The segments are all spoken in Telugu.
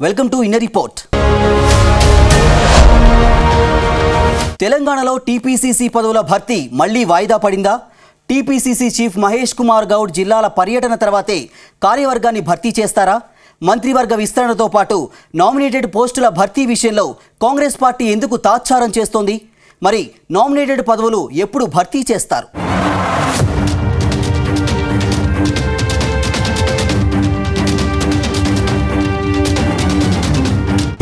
Welcome to inner report. తెలంగాణలో టీపీసీసీ పదవుల భర్తీ మళ్లీ వాయిదా పడిందా? టీపీసీసీ చీఫ్ మహేష్ కుమార్ గౌడ్ జిల్లాల పర్యటన తర్వాతే కార్యవర్గాన్ని భర్తీ చేస్తారా? మంత్రివర్గ విస్తరణతో పాటు నామినేటెడ్ పోస్టుల భర్తీ విషయంలో కాంగ్రెస్ పార్టీ ఎందుకు తాత్సారం చేస్తోంది? మరి నామినేటెడ్ పదవులు ఎప్పుడు భర్తీ చేస్తారు?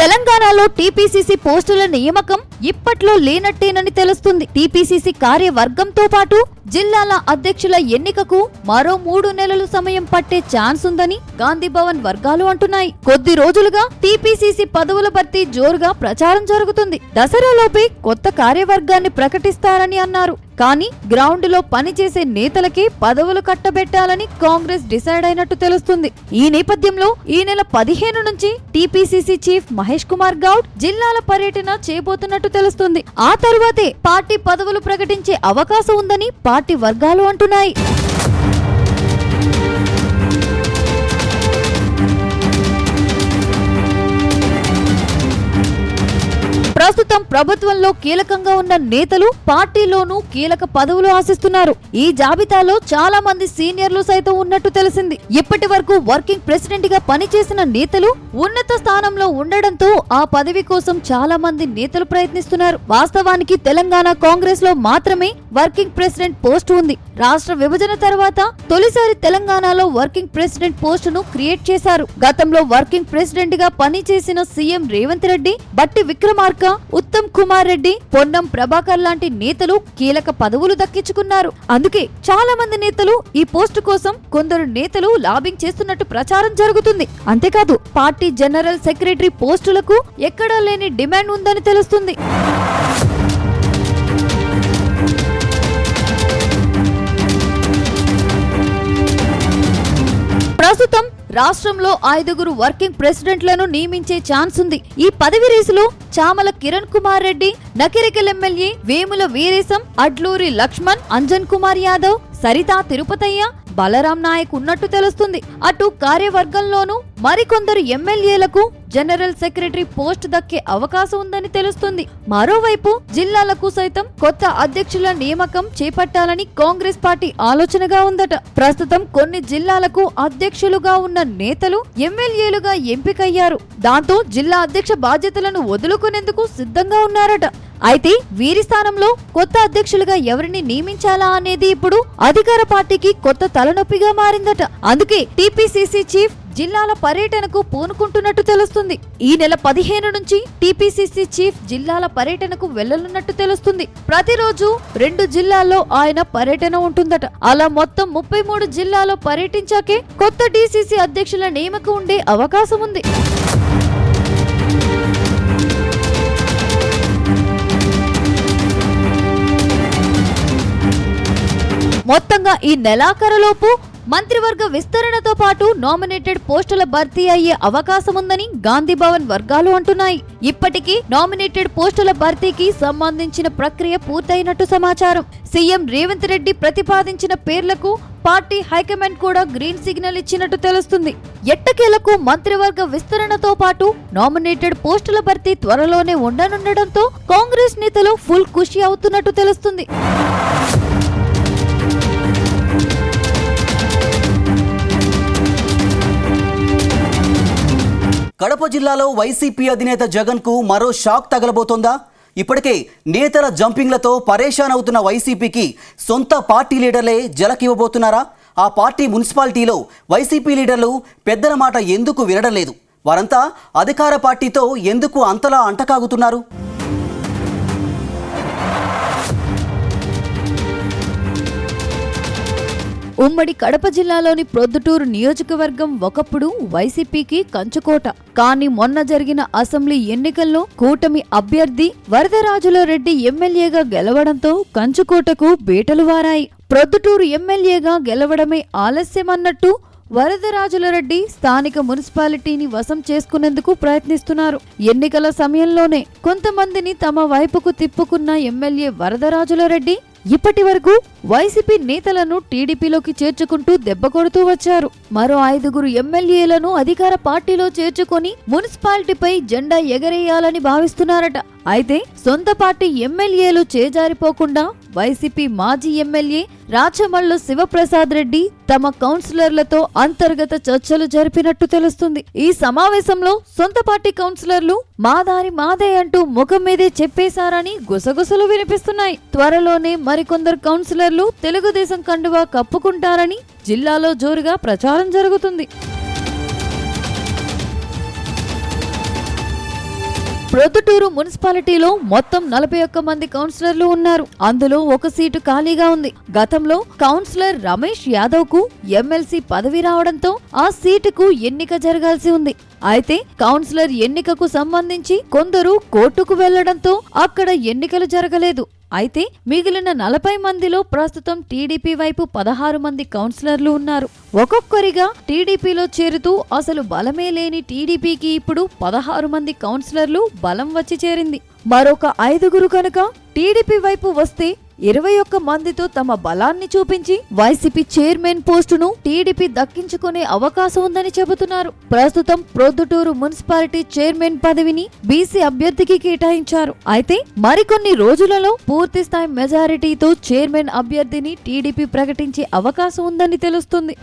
తెలంగాణలో టీపీసీసీ పోస్టుల నియామకం ఇప్పట్లో లేనట్టేనని తెలుస్తుంది. టీపీసీసీ కార్యవర్గంతో పాటు జిల్లాల అధ్యక్షుల ఎన్నికకు మరో 3 నెలలు సమయం పట్టే ఛాన్స్ ఉందని గాంధీ భవన్ వర్గాలు అంటున్నాయి. కొద్ది రోజులుగా టీపీసీసీ పదవుల భర్తీ జోరుగా ప్రచారం జరుగుతుంది. దసరాలోపే కొత్త కార్యవర్గాన్ని ప్రకటిస్తారని అన్నారు. కానీ గ్రౌండ్ లో పనిచేసే నేతలకే పదవులు కట్టబెట్టాలని కాంగ్రెస్ డిసైడ్ అయినట్టు తెలుస్తుంది. ఈ నేపథ్యంలో ఈ నెల 15 నుంచి టీపీసీసీ చీఫ్ మహేష్ కుమార్ గౌడ్ జిల్లాల పర్యటన చేయబోతున్నట్టు తెలుస్తుంది. ఆ తరువాతే పార్టీ పదవులు ప్రకటించే అవకాశం ఉందని పార్టీ వర్గాలు అంటున్నాయి. ప్రస్తుతం ప్రభుత్వంలో కీలకంగా ఉన్న నేతలు పార్టీలోనూ కీలక పదవులు ఆశిస్తున్నారు. ఈ జాబితాలో చాలా మంది సీనియర్లు సైతం ఉన్నట్టు తెలిసింది. ఇప్పటి వరకు వర్కింగ్ ప్రెసిడెంట్ గా పనిచేసిన నేతలు ఉన్నత స్థానంలో ఉండడంతో ఆ పదవి కోసం చాలా మంది నేతలు ప్రయత్నిస్తున్నారు. వాస్తవానికి తెలంగాణ కాంగ్రెస్ లో మాత్రమే వర్కింగ్ ప్రెసిడెంట్ పోస్టు ఉంది. రాష్ట్ర విభజన తర్వాత తొలిసారి తెలంగాణలో వర్కింగ్ ప్రెసిడెంట్ పోస్టును క్రియేట్ చేశారు. గతంలో వర్కింగ్ ప్రెసిడెంట్ గా పనిచేసిన సీఎం రేవంత్ రెడ్డి, బట్టి విక్రమార్క, ఉత్తమ్ కుమార్ రెడ్డి, పొన్నం ప్రభాకర్ లాంటి నేతలు కీలక పదవులు దక్కించుకున్నారు. అందుకే చాలా మంది నేతలు ఈ పోస్టు కోసం కొందరు నేతలు లాబింగ్ చేస్తున్నట్టు ప్రచారం జరుగుతుంది. అంతేకాదు పార్టీ జనరల్ సెక్రటరీ పోస్టులకు ఎక్కడా లేని డిమాండ్ ఉందని తెలుస్తుంది. ప్రస్తుతం రాష్ట్రంలో 5 వర్కింగ్ ప్రెసిడెంట్లను నియమించే ఛాన్స్ ఉంది. ఈ పదవి రేసులో చామల కిరణ్ కుమార్ రెడ్డి, నకిరేకల్ ఎమ్మెల్యే వేముల వీరేశం, అడ్లూరి లక్ష్మణ్, అంజన్ కుమార్ యాదవ్, సరితా తిరుపతయ్య, బలరాం నాయక్ ఉన్నట్టు తెలుస్తుంది. అటు కార్యవర్గంలోనూ మరికొందరు ఎమ్మెల్యేలకు జనరల్ సెక్రటరీ పోస్ట్ దక్కే అవకాశం ఉందని తెలుస్తుంది. మరోవైపు జిల్లాలకు సైతం కొత్త అధ్యక్షుల నియామకం చేపట్టాలని కాంగ్రెస్ పార్టీ ఆలోచనగా ఉందట. ప్రస్తుతం కొన్ని జిల్లాలకు అధ్యక్షులుగా ఉన్న నేతలు ఎమ్మెల్యేలుగా ఎంపికయ్యారు. దాంతో జిల్లా అధ్యక్ష బాధ్యతలను వదులుకునేందుకు సిద్ధంగా ఉన్నారట. అయితే వీరి స్థానంలో కొత్త అధ్యక్షులుగా ఎవరిని నియమించాలా అనేది ఇప్పుడు అధికార పార్టీకి కొత్త తలనొప్పిగా మారిందట. అందుకే టీపీసీసీ చీఫ్ జిల్లాల పర్యటనకు పూనుకుంటున్నట్టు తెలుస్తుంది. ఈ నెల 15 నుంచి టీపీసీసీ చీఫ్ జిల్లాల పర్యటనకు వెళ్లనున్నట్టు తెలుస్తుంది. ప్రతిరోజు 2 జిల్లాల్లో ఆయన పర్యటన ఉంటుందట. అలా మొత్తం 33 జిల్లాల్లో పర్యటించాకే కొత్త డీసీసీ అధ్యక్షుల నియామకం ఉండే అవకాశం ఉంది. మొత్తంగా ఈ నెలాఖరులోపు మంత్రివర్గ విస్తరణతో పాటు నామినేటెడ్ పోస్టుల భర్తీ అయ్యే అవకాశం ఉందని గాంధీ భవన్ వర్గాలు అంటున్నాయి. ఇప్పటికీ నామినేటెడ్ పోస్టుల భర్తీకి సంబంధించిన ప్రక్రియ పూర్తయినట్టు సమాచారం. సీఎం రేవంత్ రెడ్డి ప్రతిపాదించిన పేర్లకు పార్టీ హైకమాండ్ కూడా గ్రీన్ సిగ్నల్ ఇచ్చినట్టు తెలుస్తుంది. ఎట్టకేలకు మంత్రివర్గ విస్తరణతో పాటు నామినేటెడ్ పోస్టుల భర్తీ త్వరలోనే ఉండనుండడంతో కాంగ్రెస్ నేతలు ఫుల్ ఖుషి అవుతున్నట్టు తెలుస్తుంది. కడప జిల్లాలో వైసీపీ అధినేత జగన్ కు మరో షాక్ తగలబోతోందా? ఇప్పటికే నేతల జంపింగ్లతో పరేషాన్ అవుతున్న వైసీపీకి సొంత పార్టీ లీడర్లే జలకివ్వబోతున్నారా? ఆ పార్టీ మున్సిపాలిటీలో వైసీపీ లీడర్లు పెద్దల మాట ఎందుకు వినడం లేదు? వారంతా అధికార పార్టీతో ఎందుకు అంతలా అంటకాగుతున్నారు? ఉమ్మడి కడప జిల్లాలోని ప్రొద్దుటూరు నియోజకవర్గం ఒకప్పుడు వైసీపీకి కంచుకోట. కానీ మొన్న జరిగిన అసెంబ్లీ ఎన్నికల్లో కూటమి అభ్యర్థి వరదరాజులరెడ్డి ఎమ్మెల్యేగా గెలవడంతో కంచుకోటకు బీటలు వారాయి. ప్రొద్దుటూరు ఎమ్మెల్యేగా గెలవడమే ఆలస్యమన్నట్టు వరదరాజులరెడ్డి స్థానిక మున్సిపాలిటీని వశం చేసుకునేందుకు ప్రయత్నిస్తున్నారు. ఎన్నికల సమయంలోనే కొంతమందిని తమ వైపుకు తిప్పుకున్న ఎమ్మెల్యే వరదరాజులరెడ్డి ఇప్పటి వరకు వైసీపీ నేతలను టీడీపీలోకి చేర్చుకుంటూ దెబ్బ కొడుతూ వచ్చారు. మరో 5 ఎమ్మెల్యేలను అధికార పార్టీలో చేర్చుకొని మున్సిపాలిటీపై జెండా ఎగరేయాలని భావిస్తున్నారట. అయితే సొంత పార్టీ ఎమ్మెల్యేలు చేజారిపోకుండా వైసీపీ మాజీ ఎమ్మెల్యే రాచమల్లు శివప్రసాద్ రెడ్డి తమ కౌన్సిలర్లతో అంతర్గత చర్చలు జరిపినట్టు తెలుస్తుంది. ఈ సమావేశంలో సొంత పార్టీ కౌన్సిలర్లు మాదారి మాదే అంటూ ముఖం మీదే చెప్పేశారని గుసగుసలు వినిపిస్తున్నాయి. త్వరలోనే మరికొందరు కౌన్సిలర్లు తెలుగుదేశం కండువా కప్పుకుంటారని జిల్లాలో జోరుగా ప్రచారం జరుగుతుంది. ప్రొద్దుటూరు మున్సిపాలిటీలో మొత్తం 41 మంది కౌన్సిలర్లు ఉన్నారు. అందులో ఒక సీటు ఖాళీగా ఉంది. గతంలో కౌన్సిలర్ రమేష్ యాదవ్ కు ఎమ్మెల్సీ పదవి రావడంతో ఆ సీటుకు ఎన్నిక జరగాల్సి ఉంది. అయితే కౌన్సిలర్ ఎన్నికకు సంబంధించి కొందరు కోర్టుకు వెళ్లడంతో అక్కడ ఎన్నికలు జరగలేదు. అయితే మిగిలిన 40 మందిలో ప్రస్తుతం టీడీపీ వైపు 16 మంది కౌన్సిలర్లు ఉన్నారు. ఒక్కొక్కరిగా టీడీపీలో చేరుతూ అసలు బలమే లేని టీడీపీకి ఇప్పుడు 16 మంది కౌన్సిలర్లు బలం వచ్చి చేరింది. మరొక 5 కనుక టీడీపీ వైపు వస్తే 21 మందితో తమ బలాన్ని చూపించి వైసీపీ చైర్మన్ పోస్టును టీడీపీ దక్కించుకునే అవకాశం ఉందని చెబుతున్నారు. ప్రస్తుతం ప్రొద్దుటూరు మున్సిపాలిటీ చైర్మన్ పదవిని బీసీ అభ్యర్థికి కేటాయించారు. అయితే మరికొన్ని రోజులలో పూర్తిస్థాయి మెజారిటీతో చైర్మన్ అభ్యర్థిని టీడీపీ ప్రకటించే అవకాశం ఉందని తెలుస్తుంది.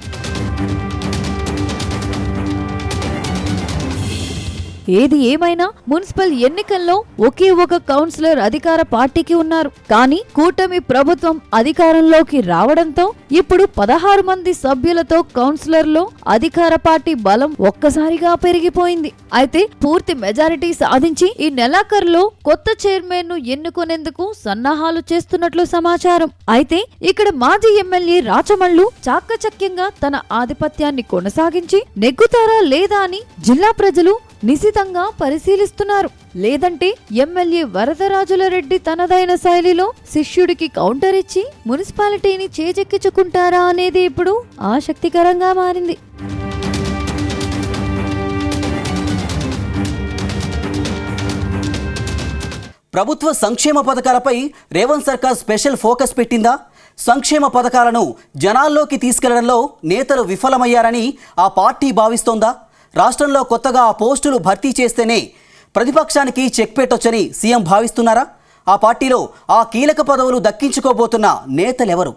ఏది ఏమైనా మున్సిపల్ ఎన్నికల్లో ఒకే ఒక కౌన్సిలర్ అధికార పార్టీకి ఉన్నారు. కానీ కూటమి ప్రభుత్వం అధికారంలోకి రావడంతో ఇప్పుడు 16 మంది సభ్యులతో కౌన్సిలర్లో అధికార పార్టీ బలం ఒక్కసారిగా పెరిగిపోయింది. అయితే పూర్తి మెజారిటీ సాధించి ఈ నెలాఖరులో కొత్త చైర్మన్ ను ఎన్నుకునేందుకు సన్నాహాలు చేస్తున్నట్లు సమాచారం. అయితే ఇక్కడ మాజీ ఎమ్మెల్యే రాచమల్లు చాకచక్యంగా తన ఆధిపత్యాన్ని కొనసాగించి నెగ్గుతారా లేదా అని జిల్లా ప్రజలు నిశితంగా పరిశీలిస్తున్నారు. లేదంటే ఎమ్మెల్యే వరదరాజుల రెడ్డి తనదైన శైలిలో శిష్యుడికి కౌంటర్ ఇచ్చి మున్సిపాలిటీని చేజెక్కించుకుంటారా అనేది ఇప్పుడు ఆసక్తికరంగా మారింది. ప్రభుత్వ సంక్షేమ పథకాలపై రేవంత్ సర్కార్ స్పెషల్ ఫోకస్ పెట్టిందా? సంక్షేమ పథకాలను జనాల్లోకి తీసుకెళ్లడంలో నేతలు విఫలమయ్యారని ఆ పార్టీ భావిస్తోందా? రాష్ట్రంలో కొత్తగా ఆ పోస్టులు భర్తీ చేస్తేనే ప్రతిపక్షానికి చెక్ పెట్టొచ్చని సీఎం భావిస్తున్నారా? ఆ పార్టీలో ఆ కీలక పదవులు దక్కించుకోబోతున్న నేతలెవరు?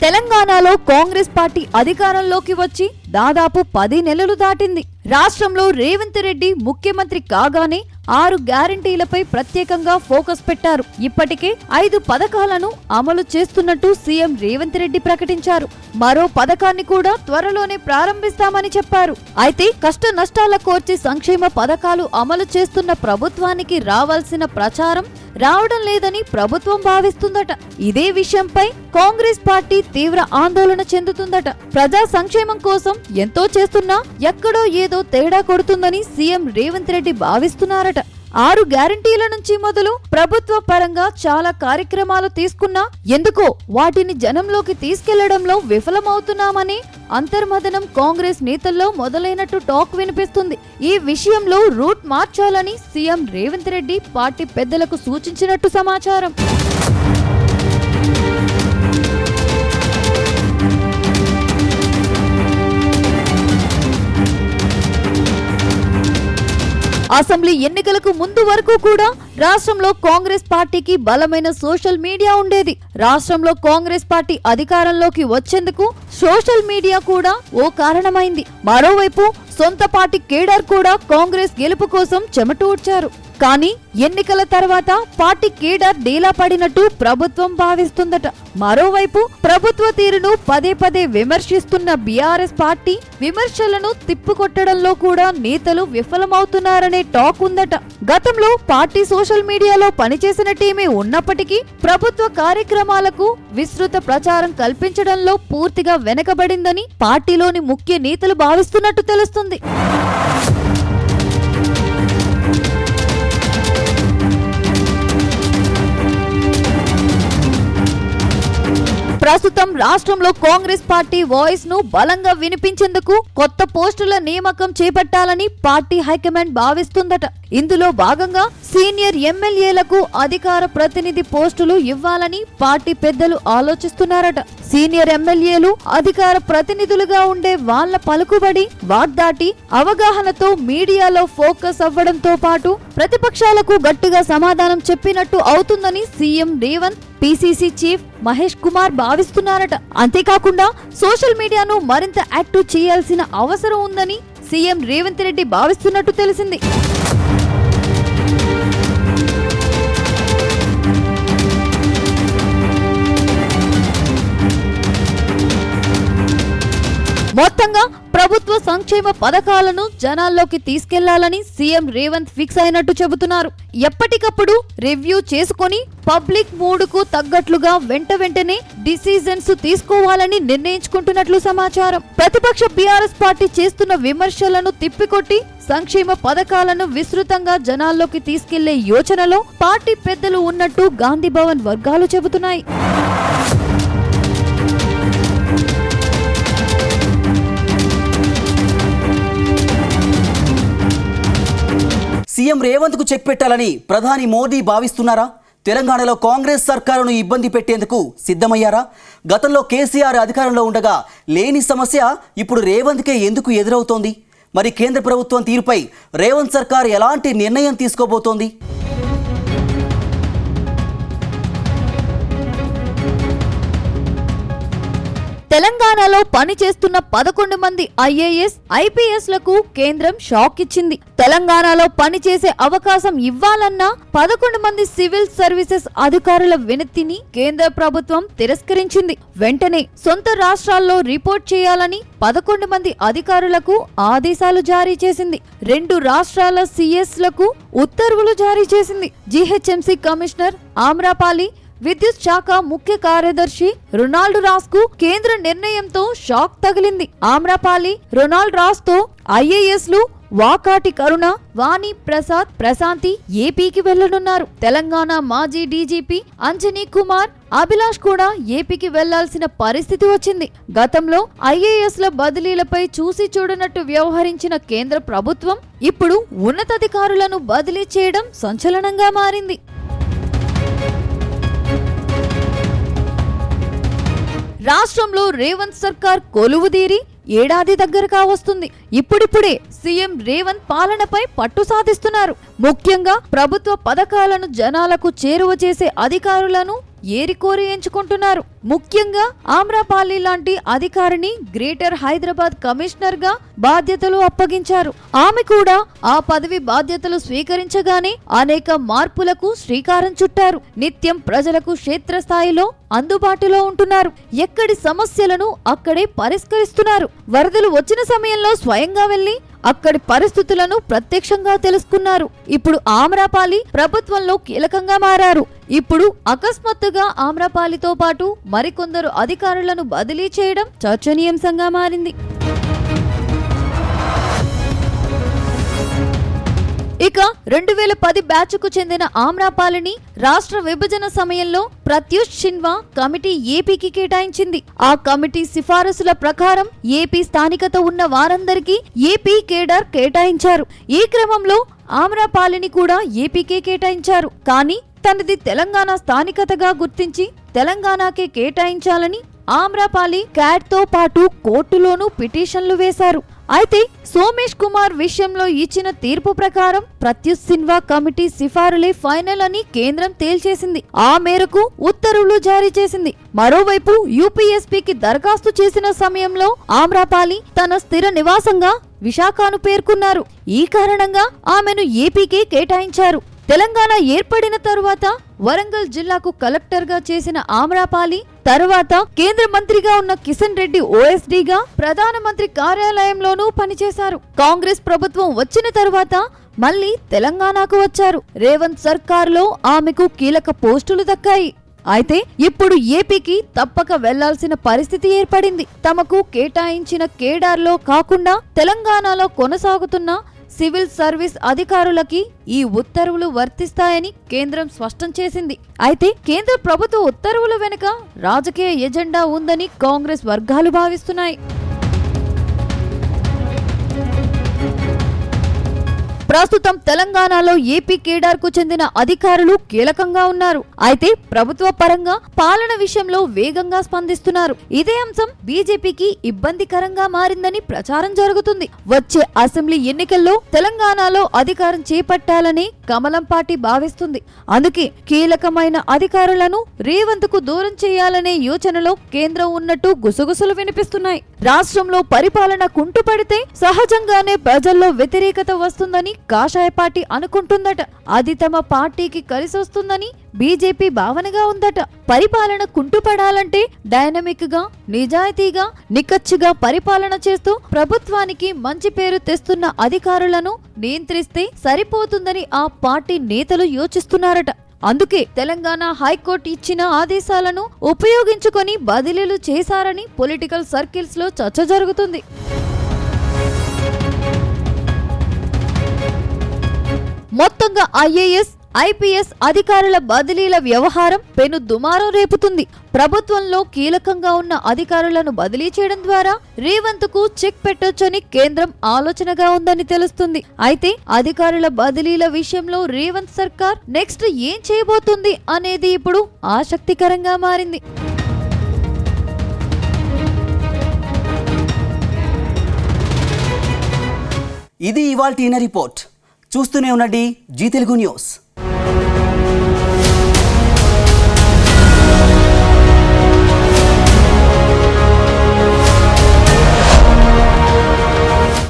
తెలంగాణలో కాంగ్రెస్ పార్టీ అధికారంలోకి వచ్చి దాదాపు 10 నెలలు దాటింది. రాష్ట్రంలో రేవంత్ రెడ్డి ముఖ్యమంత్రి కాగానే 6 గ్యారంటీలపై ప్రత్యేకంగా ఫోకస్ పెట్టారు. ఇప్పటికే 5 పథకాలను అమలు చేస్తున్నట్టు సీఎం రేవంత్ రెడ్డి ప్రకటించారు. మరో పథకాన్ని కూడా త్వరలోనే ప్రారంభిస్తామని చెప్పారు. అయితే కష్ట నష్టాల కోర్చి సంక్షేమ పథకాలు అమలు చేస్తున్న ప్రభుత్వానికి రావాల్సిన ప్రచారం రావడం లేదని ప్రభుత్వం భావిస్తుందట. ఇదే విషయంపై కాంగ్రెస్ పార్టీ తీవ్ర ఆందోళన చెందుతుందట. ప్రజా సంక్షేమం కోసం ఎంతో చేస్తున్నా ఎక్కడో ఏదో తేడా కొడుతుందని సీఎం రేవంత్ రెడ్డి భావిస్తున్నారట. 6 గ్యారంటీల నుంచి మొదలు ప్రభుత్వ పరంగా చాలా కార్యక్రమాలు తీసుకున్నా ఎందుకో వాటిని జనంలోకి తీసుకెళ్లడంలో విఫలమవుతున్నామని అంతర్మదనం కాంగ్రెస్ నేతల్లో మొదలైనట్టు టాక్ వినిపిస్తుంది. ఈ విషయంలో రూట్ మార్చాలని సీఎం రేవంత్ రెడ్డి పార్టీ పెద్దలకు సూచించినట్టు సమాచారం. అసెంబ్లీ ఎన్నికలకు ముందు వరకు కూడా రాష్ట్రంలో కాంగ్రెస్ పార్టీకి బలమైన సోషల్ మీడియా ఉండేది. రాష్ట్రంలో కాంగ్రెస్ పార్టీ అధికారంలోకి వచ్చేందుకు సోషల్ మీడియా కూడా ఓ కారణమైంది. మరోవైపు సొంత పార్టీ కేడర్ కూడా కాంగ్రెస్ గెలుపు కోసం చెమటూడ్చారు. కానీ ఎన్నికల తర్వాత పార్టీ కేడర్ డీలా పడినట్టు ప్రభుత్వం భావిస్తుందట. మరోవైపు ప్రభుత్వ తీరును పదే పదే విమర్శిస్తున్న బీఆర్ఎస్ పార్టీ విమర్శలను తిప్పికొట్టడంలో కూడా నేతలు విఫలమవుతున్నారనే టాక్ ఉందట. గతంలో పార్టీ సోషల్ మీడియాలో పనిచేసిన టీమే ఉన్నప్పటికీ ప్రభుత్వ కార్యక్రమాలకు విస్తృత ప్రచారం కల్పించడంలో పూర్తిగా వెనకబడిందని పార్టీలోని ముఖ్య నేతలు భావిస్తున్నట్టు తెలుస్తుంది. ప్రస్తుతం రాష్ట్రంలో కాంగ్రెస్ పార్టీ వాయిస్ ను బలంగా వినిపించేందుకు కొత్త పోస్టుల నియామకం చేపట్టాలని పార్టీ హైకమాండ్ భావిస్తుందట. ఇందులో భాగంగా సీనియర్ ఎమ్మెల్యేలకు అధికార ప్రతినిధి పోస్టులు ఇవ్వాలని పార్టీ పెద్దలు ఆలోచిస్తున్నారట. సీనియర్ ఎమ్మెల్యేలు అధికార ప్రతినిధులుగా ఉండే వాళ్ల పలుకుబడి, వాగ్దాటి, అవగాహనతో మీడియాలో ఫోకస్ అవ్వడంతో పాటు ప్రతిపక్షాలకు గట్టిగా సమాధానం చెప్పినట్టు అవుతుందని CM Revanth, PCC chief Mahesh Kumar భావిస్తున్నారట. అంతేకాకుండా సోషల్ మీడియాను మరింత యాక్టివ్ చేయాల్సిన అవసరం ఉందని సీఎం రేవంత్ రెడ్డి భావిస్తున్నట్టు తెలిసింది. మొత్తంగా ప్రభుత్వ సంక్షేమ పథకాలను జనాల్లోకి తీసుకెళ్లాలని సీఎం రేవంత్ ఫిక్స్ అయినట్టు చెబుతున్నారు. ఎప్పటికప్పుడు రివ్యూ చేసుకుని పబ్లిక్ మూడుకు తగ్గట్లుగా వెంటనే డిసిజన్స్ తీసుకోవాలని నిర్ణయించుకుంటున్నట్లు సమాచారం. ప్రతిపక్ష బీఆర్ఎస్ పార్టీ చేస్తున్న విమర్శలను తిప్పికొట్టి సంక్షేమ పథకాలను విస్తృతంగా జనాల్లోకి తీసుకెళ్లే యోచనలో పార్టీ పెద్దలు ఉన్నట్టు గాంధీ భవన్ వర్గాలు చెబుతున్నాయి. సీఎం రేవంత్ కు చెక్ పెట్టాలని ప్రధాని మోదీ భావిస్తున్నారా? తెలంగాణలో కాంగ్రెస్ సర్కారును ఇబ్బంది పెట్టేందుకు సిద్ధమయ్యారా? గతంలో కేసీఆర్ అధికారంలో ఉండగా లేని సమస్య ఇప్పుడు రేవంత్కే ఎందుకు ఎదురవుతోంది? మరి కేంద్ర ప్రభుత్వం తీరుపై రేవంత్ సర్కార్ ఎలాంటి నిర్ణయం తీసుకోబోతోంది? తెలంగాణలో పనిచేస్తున్న 11 మంది ఐఏఎస్, ఐపీఎస్ లకు కేంద్రం షాక్ ఇచ్చింది. తెలంగాణలో పనిచేసే అవకాశం ఇవ్వాలన్న 11 మంది సివిల్ సర్వీసెస్ అధికారుల వినతిని కేంద్ర ప్రభుత్వం తిరస్కరించింది. వెంటనే సొంత రాష్ట్రాల్లో రిపోర్ట్ చేయాలని 11 మంది అధికారులకు ఆదేశాలు జారీ చేసింది. 2 రాష్ట్రాల సిఎస్ లకు ఉత్తర్వులు జారీ చేసింది. జీహెచ్ఎంసీ కమిషనర్ ఆమ్రపాలి, విద్యుత్ శాఖ ముఖ్య కార్యదర్శి రొనాల్డ్ రాస్ కు కేంద్ర నిర్ణయంతో షాక్ తగిలింది. ఆమ్రపాలి, రొనాల్డ్ రాస్ తో ఐఏఎస్ లు వాకాటి కరుణ, వాణి ప్రసాద్, ప్రశాంతి ఏపీకి వెళ్లనున్నారు. తెలంగాణ మాజీ డీజీపీ అంజనీ కుమార్, అభిలాష్ కూడా ఏపీకి వెళ్లాల్సిన పరిస్థితి వచ్చింది. గతంలో ఐఏఎస్ ల బదిలీలపై చూసి చూడనట్టు వ్యవహరించిన కేంద్ర ప్రభుత్వం ఇప్పుడు ఉన్నతాధికారులను బదిలీ చేయడం సంచలనంగా మారింది. రాష్ట్రంలో రేవంత్ సర్కార్ కొలువుదీరి ఏడాది దగ్గరగా వస్తుంది. ఇప్పుడిప్పుడే సీఎం రేవంత్ పాలనపై పట్టు సాధిస్తున్నారు. ముఖ్యంగా ప్రభుత్వ పథకాలను జనాలకు చేరువ చేసే అధికారులను ఏరికోరి ఎంచుకుంటున్నారు. ముఖ్యంగా ఆమ్రపాలి లాంటి అధికారిని గ్రేటర్ హైదరాబాద్ కమిషనర్ గా బాధ్యతలు అప్పగించారు. ఆమె కూడా ఆ పదవి బాధ్యతలు స్వీకరించగానే అనేక మార్పులకు శ్రీకారం చుట్టారు. నిత్యం ప్రజలకు క్షేత్రస్థాయిలో అందుబాటులో ఉంటున్నారు. ఎక్కడి సమస్యలను అక్కడే పరిష్కరిస్తున్నారు. వరదలు వచ్చిన సమయంలో స్వయంగా వెళ్లి అక్కడి పరిస్థితులను ప్రత్యక్షంగా తెలుసుకున్నారు. ఇప్పుడు ఆమ్రపాలి ప్రభుత్వంలో కీలకంగా మారారు. ఇప్పుడు అకస్మాత్తుగా ఆమ్రపాలితో పాటు మరికొందరు అధికారులను బదిలీ చేయడం చర్చనీయాంశంగా మారింది. ఇక 2010 బ్యాచ్ కు చెందిన ఆమ్రపాలిని రాష్ట్ర విభజన సమయంలో ప్రత్యూష్ షిన్వా కమిటీ ఏపీకి కేటాయించింది. ఆ కమిటీ సిఫారసుల ప్రకారం ఏపీ స్థానికత ఉన్న వారందరికీ ఏపీ కేడర్ కేటాయించారు. ఈ క్రమంలో ఆమ్రపాలిని కూడా ఏపీకే కేటాయించారు. కానీ తనది తెలంగాణ స్థానికతగా గుర్తించి తెలంగాణకే కేటాయించాలని ఆమ్రపాలి క్యాట్ తో పాటు కోర్టులోనూ పిటిషన్లు వేశారు. అయితే సోమేష్ కుమార్ విషయంలో ఇచ్చిన తీర్పు ప్రకారం ప్రత్యూష్ సిన్వా కమిటీ సిఫారులే ఫైనల్ అని కేంద్రం తేల్చేసింది. ఆ మేరకు ఉత్తర్వులు జారీ చేసింది. మరోవైపు యూపీఎస్పీకి దరఖాస్తు చేసిన సమయంలో ఆమ్రపాలి తన స్థిర నివాసంగా విశాఖను పేర్కొన్నారు. ఈ కారణంగా ఆమెను ఏపీకే కేటాయించారు. తెలంగాణ ఏర్పడిన తరువాత వరంగల్ జిల్లాకు కలెక్టర్ గా చేసిన ఆమ్రపాలి తరువాత కేంద్ర మంత్రిగా ఉన్న కిషన్ రెడ్డి ఓఎస్డీగా ప్రధానమంత్రి కార్యాలయంలోనూ పనిచేశారు. కాంగ్రెస్ ప్రభుత్వం వచ్చిన తరువాత మళ్లీ తెలంగాణకు వచ్చారు. రేవంత్ సర్కారులో ఆమెకు కీలక పోస్టులు దక్కాయి. అయితే ఇప్పుడు ఏపీకి తప్పక వెళ్లాల్సిన పరిస్థితి ఏర్పడింది. తమకు కేటాయించిన కేడార్లో కాకుండా తెలంగాణలో కొనసాగుతున్న సివిల్ సర్వీస్ అధికారులకి ఈ ఉత్తర్వులు వర్తిస్తాయని కేంద్రం స్పష్టం చేసింది. అయితే కేంద్ర ప్రభుత్వ ఉత్తర్వుల వెనుక రాజకీయ ఎజెండా ఉందని కాంగ్రెస్ వర్గాలు భావిస్తున్నాయి. ప్రస్తుతం తెలంగాణలో ఏపీ కేడర్ కు చెందిన అధికారులు కీలకంగా ఉన్నారు. అయితే ప్రభుత్వ పరంగా పాలన విషయంలో వేగంగా స్పందిస్తున్నారు. ఇదే అంశం బీజేపీకి ఇబ్బందికరంగా మారిందని ప్రచారం జరుగుతుంది. వచ్చే అసెంబ్లీ ఎన్నికల్లో తెలంగాణలో అధికారం చేపట్టాలని కమలం పార్టీ భావిస్తుంది. అందుకే కీలకమైన అధికారులను రేవంత్ కు దూరం చేయాలనే యోచనలో కేంద్రం ఉన్నట్టు గుసగుసలు వినిపిస్తున్నాయి. రాష్ట్రంలో పరిపాలన కుంటుపడితే సహజంగానే ప్రజల్లో వ్యతిరేకత వస్తుందని కాషాయ పార్టీ అనుకుంటుందట. అది తమ పార్టీకి కలిసొస్తుందని బీజేపీ భావనగా ఉందట. పరిపాలన కుంటుపడాలంటే డైనమిక్ గా, నిజాయితీగా, నిక్కచ్చిగా పరిపాలన చేస్తూ ప్రభుత్వానికి మంచి పేరు తెస్తున్న అధికారులను నియంత్రిస్తే సరిపోతుందని ఆ పార్టీ నేతలు యోచిస్తున్నారట. అందుకే తెలంగాణ హైకోర్టు ఇచ్చిన ఆదేశాలను ఉపయోగించుకొని బదిలీలు చేశారని పొలిటికల్ సర్కిల్స్ లో చర్చ జరుగుతుంది. మొత్తంగా ఐఏఎస్, ఐపీఎస్ అధికారుల బదిలీల వ్యవహారం పెను దుమారం రేపుతుంది. ప్రభుత్వంలో కీలకంగా ఉన్న అధికారులను బదిలీ చేయడం ద్వారా రేవంత్ కు చెక్ పెట్టొచ్చని కేంద్రం ఆలోచనగా ఉందని తెలుస్తుంది. అయితే అధికారుల బదిలీల విషయంలో రేవంత్ సర్కార్ నెక్స్ట్ ఏం చేయబోతుంది అనేది ఇప్పుడు ఆసక్తికరంగా మారింది. ఇది ఇవాల్టి రిపోర్ట్. చూస్తూనే ఉండండి జీ తెలుగు న్యూస్.